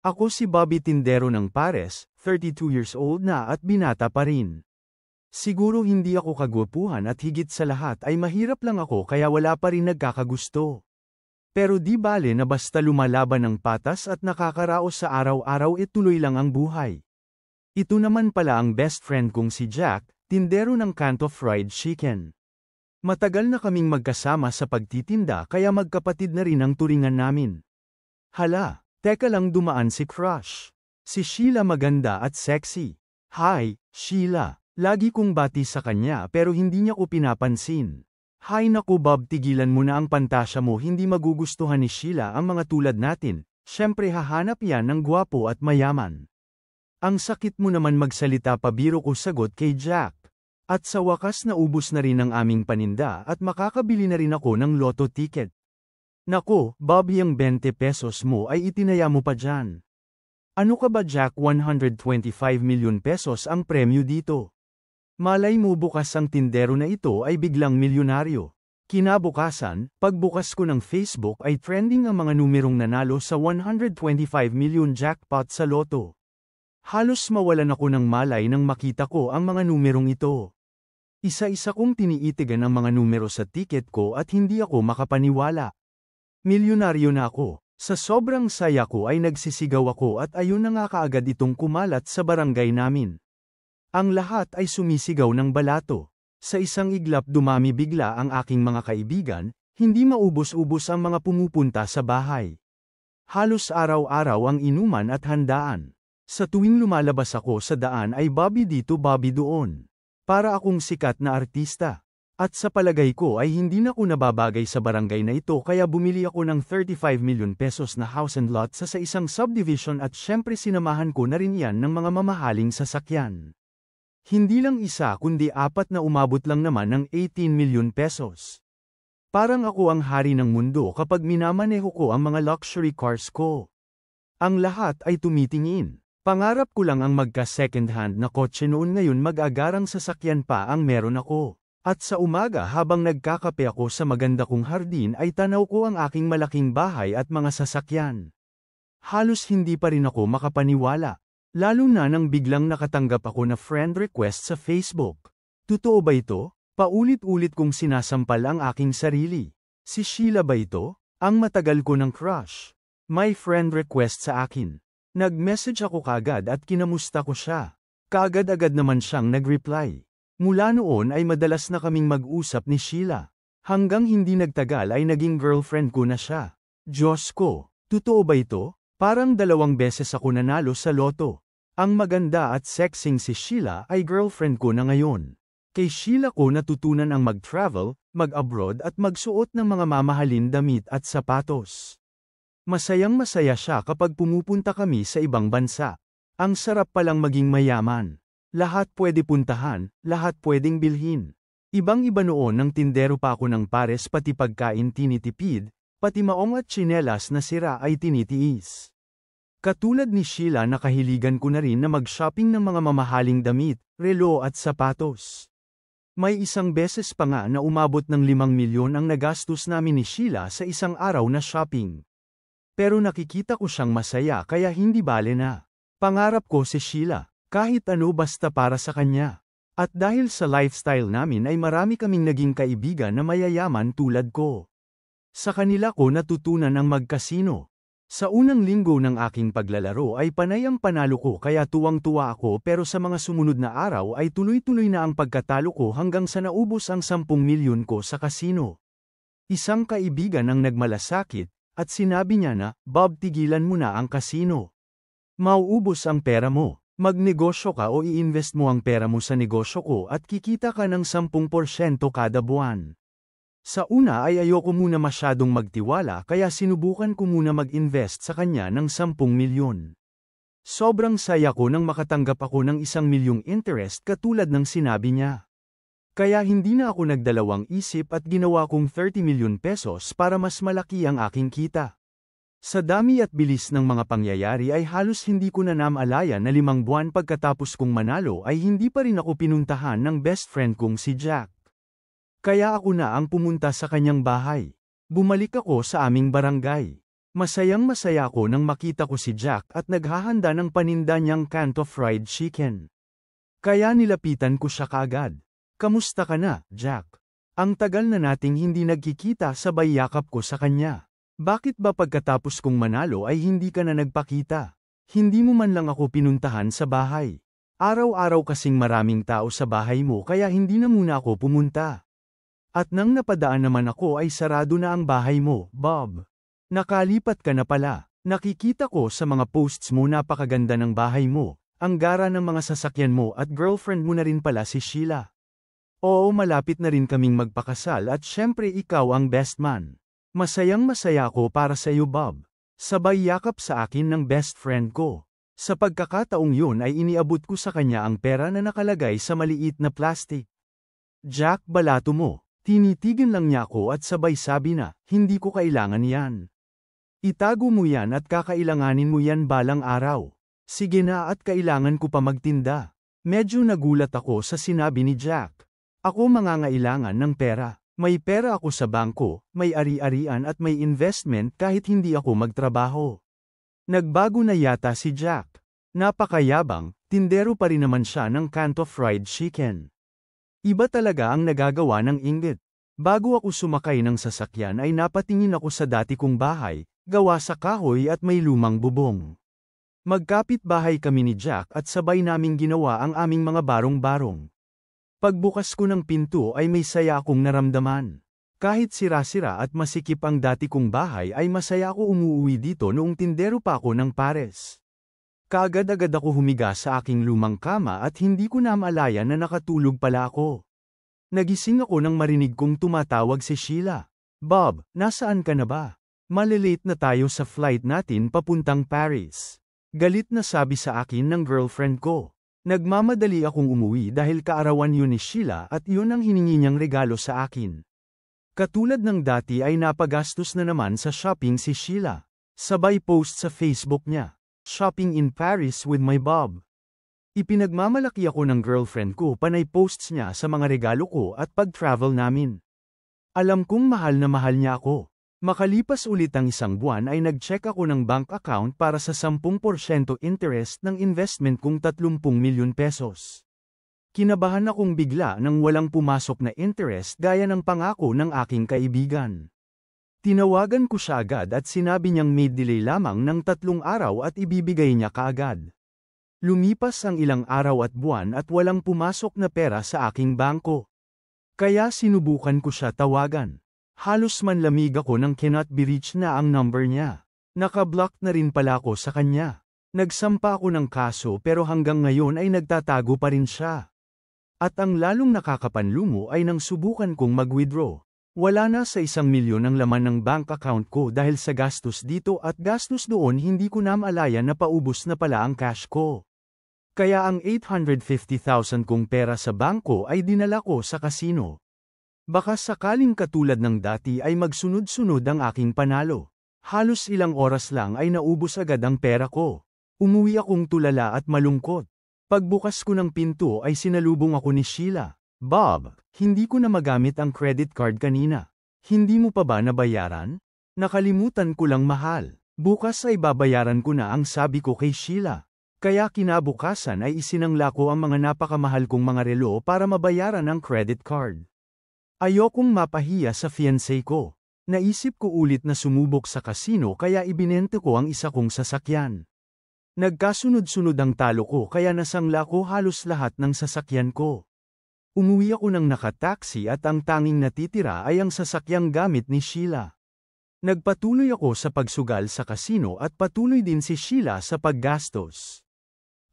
Ako si Bobby Tindero ng Pares, 32 years old na at binata pa rin. Siguro hindi ako kagwapuhan at higit sa lahat ay mahirap lang ako kaya wala pa rin nagkakagusto. Pero di bale na basta lumalaban ng patas at nakakaraos sa araw-araw tuloy lang ang buhay. Ito naman pala ang best friend kong si Jack, tindero ng Kanto Fried Chicken. Matagal na kaming magkasama sa pagtitinda kaya magkapatid na rin ang turingan namin. Hala! Teka lang dumaan si Crush. Si Sheila maganda at sexy. Hi, Sheila. Lagi kong bati sa kanya pero hindi niya ko pinapansin. Hi naku Bob, tigilan mo na ang pantasya mo, hindi magugustuhan ni Sheila ang mga tulad natin. Syempre hahanap yan ng gwapo at mayaman. Ang sakit mo naman magsalita, pabiro ko sagot kay Jack. At sa wakas naubos na rin ang aming paninda at makakabili na rin ako ng lotto ticket. Nako, Bob, yung 20 pesos mo ay itinaya mo pa dyan. Ano ka ba Jack, 125 milyon pesos ang premyo dito. Malay mo bukas ang tindero na ito ay biglang milyonaryo. Kinabukasan, pagbukas ko ng Facebook ay trending ang mga numerong nanalo sa 125 milyon jackpot sa loto. Halos mawalan ako ng malay nang makita ko ang mga numerong ito. Isa-isa kong tiniitigan ang mga numero sa ticket ko at hindi ako makapaniwala. Milyonaryo na ako. Sa sobrang saya ko ay nagsisigaw ako at ayun na nga kaagad itong kumalat sa barangay namin. Ang lahat ay sumisigaw ng balato. Sa isang iglap dumami bigla ang aking mga kaibigan, hindi maubos-ubos ang mga pumupunta sa bahay. Halos araw-araw ang inuman at handaan. Sa tuwing lumalabas ako sa daan ay Bobby dito Bobby doon. Para akong sikat na artista. At sa palagay ko ay hindi na ko nababagay sa barangay na ito kaya bumili ako ng 35 milyon pesos na house and lot sa isang subdivision at syempre sinamahan ko na rin yan ng mga mamahaling sasakyan. Hindi lang isa kundi 4 na umabot lang naman ng 18 milyon pesos. Parang ako ang hari ng mundo kapag minamaneho ko ang mga luxury cars ko. Ang lahat ay tumitingin. Pangarap ko lang ang magka second hand na kotse noon, ngayon mag-agarang sasakyan pa ang meron ako. At sa umaga habang nagkakape ako sa maganda kong hardin ay tanaw ko ang aking malaking bahay at mga sasakyan. Halos hindi pa rin ako makapaniwala. Lalo na nang biglang nakatanggap ako na friend request sa Facebook. Totoo ba ito? Paulit-ulit kong sinasampal ang aking sarili. Si Sheila ba ito? Ang matagal ko ng crush. May friend request sa akin. Nag-message ako kagad at kinamusta ko siya. Kaagad-agad naman siyang nag-reply. Mula noon ay madalas na kaming mag-usap ni Sheila. Hanggang hindi nagtagal ay naging girlfriend ko na siya. Diyos ko, totoo ba ito? Parang 2 beses ako nanalo sa loto. Ang maganda at sexing si Sheila ay girlfriend ko na ngayon. Kay Sheila ko natutunan ang mag-travel, mag-abroad at magsuot ng mga mamahalin damit at sapatos. Masayang-masaya siya kapag pumupunta kami sa ibang bansa. Ang sarap palang maging mayaman. Lahat pwede puntahan, lahat pwedeng bilhin. Ibang-iba noon ng tindero pa ako ng Pares, pati pagkain tinitipid, pati maong at tsinelas na sira ay tinitiis. Katulad ni Sheila, nakahiligan ko na rin na mag-shopping ng mga mamahaling damit, relo at sapatos. May isang beses pa nga na umabot ng 5 milyon ang nagastos namin ni Sheila sa isang araw na shopping. Pero nakikita ko siyang masaya kaya hindi bale na. Pangarap ko si Sheila. Kahit ano basta para sa kanya. At dahil sa lifestyle namin ay marami kaming naging kaibigan na mayayaman tulad ko. Sa kanila ko natutunan ang magkasino. Sa unang linggo ng aking paglalaro ay panay ang panalo ko kaya tuwang-tuwa ako, pero sa mga sumunod na araw ay tuloy-tuloy na ang pagkatalo ko hanggang sa naubos ang 10 milyon ko sa kasino. Isang kaibigan ang nagmalasakit at sinabi niya na, Bob, tigilan mo na ang kasino. Mauubos ang pera mo. Magnegosyo ka o i-invest mo ang pera mo sa negosyo ko at kikita ka ng 10% kada buwan. Sa una ay ayoko muna masyadong magtiwala kaya sinubukan ko muna mag-invest sa kanya ng 10 milyon. Sobrang saya ko nang makatanggap ako ng 1 milyong interest katulad ng sinabi niya. Kaya hindi na ako nagdalawang isip at ginawa kong 30 milyon pesos para mas malaki ang aking kita. Sa dami at bilis ng mga pangyayari ay halos hindi ko na namalayan na 5 buwan pagkatapos kong manalo ay hindi pa rin ako pinuntahan ng best friend kong si Jack. Kaya ako na ang pumunta sa kanyang bahay. Bumalik ako sa aming barangay. Masayang-masaya ako nang makita ko si Jack at naghahanda ng paninda niyang kanto fried chicken. Kaya nilapitan ko siya kaagad. Kamusta ka na, Jack? Ang tagal na nating hindi nagkikita, sabay yakap ko sa kanya. Bakit ba pagkatapos kong manalo ay hindi ka na nagpakita? Hindi mo man lang ako pinuntahan sa bahay. Araw-araw kasing maraming tao sa bahay mo kaya hindi na muna ako pumunta. At nang napadaan naman ako ay sarado na ang bahay mo, Bob. Nakalipat ka na pala. Nakikita ko sa mga posts mo napakaganda ng bahay mo, ang gara ng mga sasakyan mo at girlfriend mo na rin pala si Sheila. Oo, malapit na rin kaming magpakasal at syempre ikaw ang best man. Masayang-masaya ako para sa iyo, Bob. Sabay yakap sa akin ng best friend ko. Sa pagkakataong yun ay iniabot ko sa kanya ang pera na nakalagay sa maliit na plastic. Jack, balato mo. Tinitigan lang niya ako at sabay sabi na, hindi ko kailangan yan. Itago mo yan at kakailanganin mo yan balang araw. Sige na, at kailangan ko pa magtinda. Medyo nagulat ako sa sinabi ni Jack. Ako mangangailangan ng pera. May pera ako sa bangko, may ari-arian at may investment kahit hindi ako magtrabaho. Nagbago na yata si Jack. Napakayabang, tindero pa rin naman siya ng kanto fried chicken. Iba talaga ang nagagawa ng inggit. Bago ako sumakay ng sasakyan ay napatingin ako sa dati kong bahay, gawa sa kahoy at may lumang bubong. Magkapit-bahay kami ni Jack at sabay naming ginawa ang aming mga barong-barong. Pagbukas ko ng pinto ay may saya akong naramdaman. Kahit sira-sira at masikip ang dati kong bahay ay masaya ako umuwi dito noong tindero pa ako ng pares. Kaagad-agad ako humiga sa aking lumang kama at hindi ko na maalaya na nakatulog pala ako. Nagising ako nang marinig kong tumatawag si Sheila. Bob, nasaan ka na ba? Malilate na tayo sa flight natin papuntang Paris. Galit na sabi sa akin ng girlfriend ko. Nagmamadali akong umuwi dahil kaarawan yun ni Sheila at yun ang hiningi niyang regalo sa akin. Katulad ng dati ay napagastos na naman sa shopping si Sheila. Sabay post sa Facebook niya, "Shopping in Paris with my Bob." Ipinagmamalaki ako ng girlfriend ko panay posts niya sa mga regalo ko at pag-travel namin. Alam kong mahal na mahal niya ako. Makalipas ulit ang isang buwan ay nag-check ako ng bank account para sa 10% interest ng investment kong 30 milyon pesos. Kinabahan akong bigla nang walang pumasok na interest gaya ng pangako ng aking kaibigan. Tinawagan ko siya agad at sinabi niyang may delay lamang ng 3 araw at ibibigay niya kaagad. Lumipas ang ilang araw at buwan at walang pumasok na pera sa aking bangko. Kaya sinubukan ko siya tawagan. Halos manlamig ako nang cannot be reached na ang number niya. Nakablock na rin pala ako sa kanya. Nagsampa ako ng kaso pero hanggang ngayon ay nagtatago pa rin siya. At ang lalong nakakapanlumo ay nang subukan kong mag-withdraw. Wala na sa 1 milyon ang laman ng bank account ko dahil sa gastos dito at gastos doon, hindi ko na maalaya na paubos na pala ang cash ko. Kaya ang 850,000 kong pera sa bangko ay dinala ko sa kasino. Baka sakaling katulad ng dati ay magsunod-sunod ang aking panalo. Halos ilang oras lang ay naubos agad ang pera ko. Umuwi akong tulala at malungkot. Pagbukas ko ng pinto ay sinalubong ako ni Sheila. Bob, hindi ko na magamit ang credit card kanina. Hindi mo pa ba nabayaran? Nakalimutan ko lang, mahal. Bukas ay babayaran ko na, ang sabi ko kay Sheila. Kaya kinabukasan ay isinangla ko ang mga napakamahal kong mga relo para mabayaran ang credit card. Ayokong mapahiya sa fiancé ko. Naisip ko ulit na sumubok sa kasino kaya ibinente ko ang isa kong sasakyan. Nagkasunod-sunod ang talo ko kaya nasangla ko halos lahat ng sasakyan ko. Umuwi ako ng nakataksi at ang tanging natitira ay ang sasakyang gamit ni Sheila. Nagpatuloy ako sa pagsugal sa kasino at patuloy din si Sheila sa paggastos.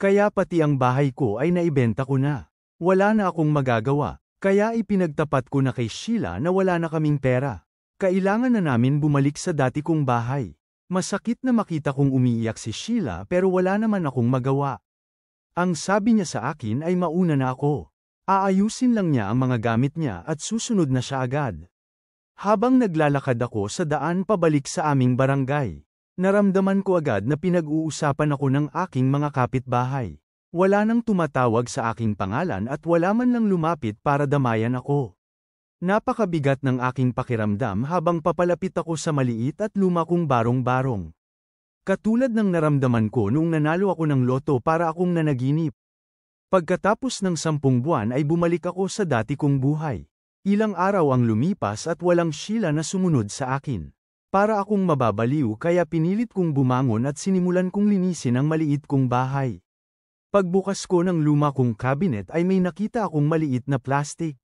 Kaya pati ang bahay ko ay naibenta ko na. Wala na akong magagawa. Kaya ipinagtapat ko na kay Sheila na wala na kaming pera. Kailangan na namin bumalik sa dati kong bahay. Masakit na makita kong umiiyak si Sheila pero wala naman akong magawa. Ang sabi niya sa akin ay mauna na ako. Aayusin lang niya ang mga gamit niya at susunod na siya agad. Habang naglalakad ako sa daan pabalik sa aming barangay, naramdaman ko agad na pinag-uusapan ako ng aking mga kapitbahay. Wala nang tumatawag sa aking pangalan at wala man lang lumapit para damayan ako. Napakabigat ng aking pakiramdam habang papalapit ako sa maliit at luma kong barong-barong. Katulad ng naramdaman ko nung nanalo ako ng loto para akong nanaginip. Pagkatapos ng 10 buwan ay bumalik ako sa dati kong buhay. Ilang araw ang lumipas at walang Sheila na sumunod sa akin. Para akong mababaliw kaya pinilit kong bumangon at sinimulan kong linisin ang maliit kong bahay. Pagbukas ko ng luma kong cabinet ay may nakita akong maliit na plastic.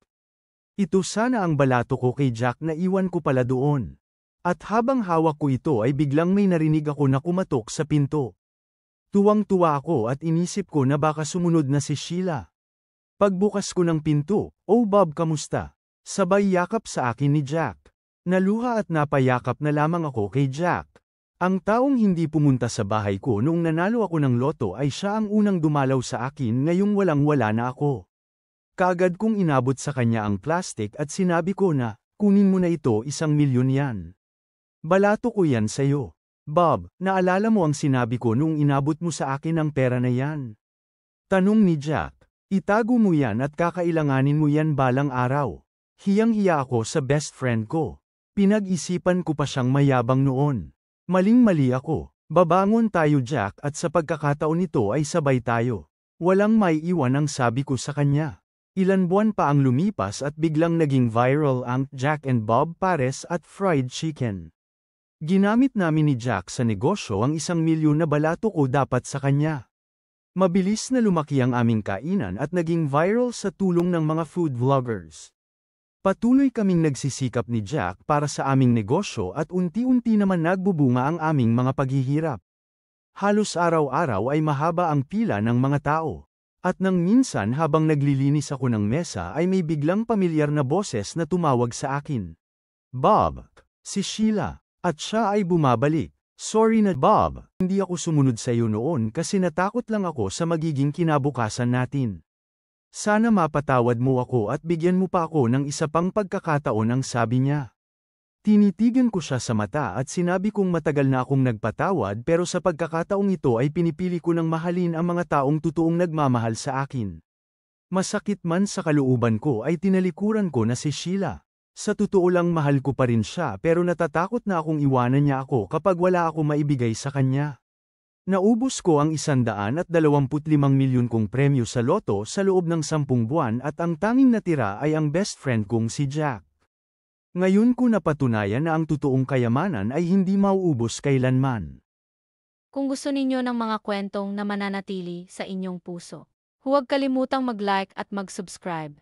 Ito sana ang balato ko kay Jack na iwan ko pala doon. At habang hawak ko ito ay biglang may narinig ako na kumatok sa pinto. Tuwang-tuwa ako at inisip ko na baka sumunod na si Sheila. Pagbukas ko ng pinto, "Oh Bob, kamusta?" Sabay yakap sa akin ni Jack. Naluha at napayakap na lamang ako kay Jack. Ang taong hindi pumunta sa bahay ko noong nanalo ako ng loto ay siya ang unang dumalaw sa akin ngayong walang-wala na ako. Kaagad kong inabot sa kanya ang plastic at sinabi ko na, "Kunin mo na ito, 1,000,000 yan. Balato ko yan sa'yo." "Bob, naalala mo ang sinabi ko nung inabot mo sa akin ang pera na yan?" Tanong ni Jack. "Itago mo yan at kakailanganin mo yan balang araw." Hiyang-hiya ako sa best friend ko. Pinag-isipan ko pa siyang mayabang noon. Maling-mali ako. "Babangon tayo Jack at sa pagkakataon nito ay sabay tayo." Walang maiiwan ang sabi ko sa kanya. Ilan buwan pa ang lumipas at biglang naging viral ang Jack and Bob Pares at fried chicken. Ginamit namin ni Jack sa negosyo ang 1,000,000 na balato ko dapat sa kanya. Mabilis na lumaki ang aming kainan at naging viral sa tulong ng mga food vloggers. Patuloy kaming nagsisikap ni Jack para sa aming negosyo at unti-unti naman nagbubunga ang aming mga paghihirap. Halos araw-araw ay mahaba ang pila ng mga tao. At nang minsan habang naglilinis ako ng mesa ay may biglang pamilyar na boses na tumawag sa akin. "Bob, si Sheila." At siya ay bumabalik. "Sorry na Bob, hindi ako sumunod sa iyo noon kasi natakot lang ako sa magiging kinabukasan natin. Sana mapatawad mo ako at bigyan mo pa ako ng isa pang pagkakataon," ang sabi niya. Tinitigan ko siya sa mata at sinabi kong matagal na akong nagpatawad pero sa pagkakataong ito ay pinipili ko ng mahalin ang mga taong totoong nagmamahal sa akin. Masakit man sa kalooban ko ay tinalikuran ko na si Sheila. Sa totoo lang mahal ko pa rin siya pero natatakot na akong iwanan niya ako kapag wala ako maibigay sa kanya. Naubos ko ang 125 milyon kong premyo sa loto sa loob ng 10 buwan at ang tanging natira ay ang best friend kong si Jack. Ngayon ko napatunayan na ang totoong kayamanan ay hindi mauubos kailanman. Kung gusto ninyo ng mga kwentong na mananatili sa inyong puso, huwag kalimutang mag-like at mag-subscribe.